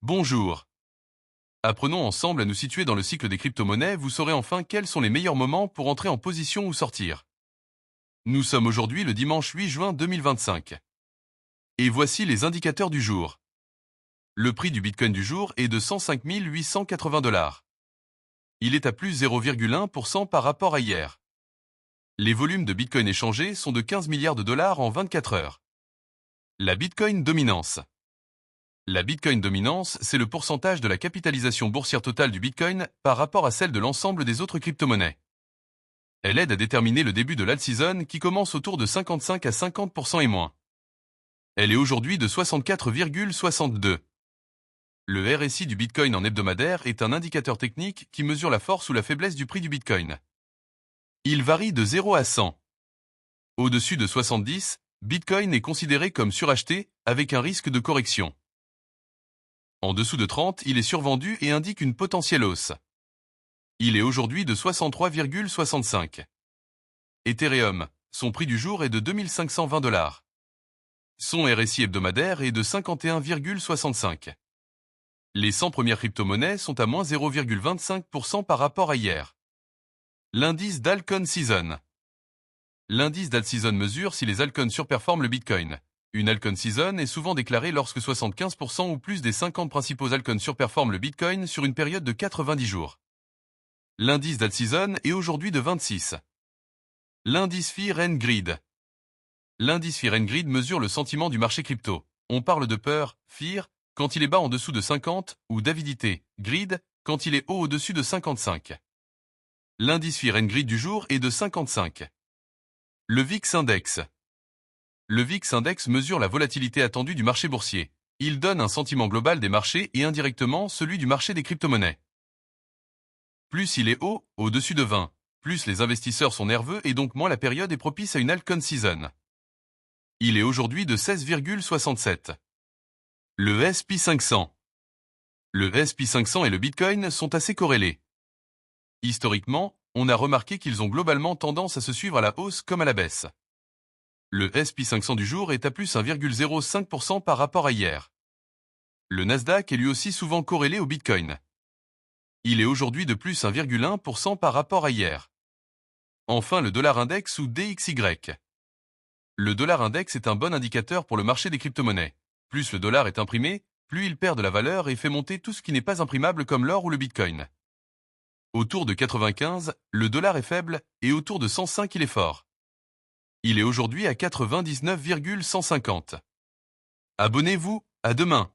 Bonjour. Apprenons ensemble à nous situer dans le cycle des crypto-monnaies, vous saurez enfin quels sont les meilleurs moments pour entrer en position ou sortir. Nous sommes aujourd'hui le dimanche 8 juin 2025. Et voici les indicateurs du jour. Le prix du Bitcoin du jour est de 105 880 $. Il est à plus 0,1% par rapport à hier. Les volumes de Bitcoin échangés sont de 15 milliards de dollars en 24 heures. La Bitcoin dominance. La Bitcoin dominance, c'est le pourcentage de la capitalisation boursière totale du Bitcoin par rapport à celle de l'ensemble des autres crypto-monnaies. Elle aide à déterminer le début de l'alt-season qui commence autour de 55 à 50% et moins. Elle est aujourd'hui de 64,62. Le RSI du Bitcoin en hebdomadaire est un indicateur technique qui mesure la force ou la faiblesse du prix du Bitcoin. Il varie de 0 à 100. Au-dessus de 70, Bitcoin est considéré comme suracheté avec un risque de correction. En dessous de 30, il est survendu et indique une potentielle hausse. Il est aujourd'hui de 63,65. Ethereum, son prix du jour est de 2520 $. Son RSI hebdomadaire est de 51,65. Les 100 premières crypto-monnaies sont à moins 0,25% par rapport à hier. L'indice d'Alcon Season. L'indice d'alt-season mesure si les altcoins surperforment le Bitcoin. Une altcoin season est souvent déclarée lorsque 75% ou plus des 50 principaux altcoins surperforment le Bitcoin sur une période de 90 jours. L'indice d'alt-season est aujourd'hui de 26. L'indice Fear and Greed. L'indice Fear and Greed mesure le sentiment du marché crypto. On parle de peur, fear, quand il est bas en dessous de 50, ou d'avidité, greed, quand il est haut au-dessus de 55. L'indice Fear and Greed du jour est de 55. Le VIX Index. Le VIX Index mesure la volatilité attendue du marché boursier. Il donne un sentiment global des marchés et indirectement celui du marché des crypto-monnaies. Plus il est haut, au-dessus de 20, plus les investisseurs sont nerveux et donc moins la période est propice à une altcoin season. Il est aujourd'hui de 16,67. Le S&P 500. Le S&P 500 et le Bitcoin sont assez corrélés. Historiquement, on a remarqué qu'ils ont globalement tendance à se suivre à la hausse comme à la baisse. Le S&P 500 du jour est à plus 1,05% par rapport à hier. Le Nasdaq est lui aussi souvent corrélé au Bitcoin. Il est aujourd'hui de plus 1,1% par rapport à hier. Enfin le dollar index ou DXY. Le dollar index est un bon indicateur pour le marché des crypto-monnaies. Plus le dollar est imprimé, plus il perd de la valeur et fait monter tout ce qui n'est pas imprimable comme l'or ou le Bitcoin. Autour de 95, le dollar est faible et autour de 105 il est fort. Il est aujourd'hui à 99,150. Abonnez-vous, à demain.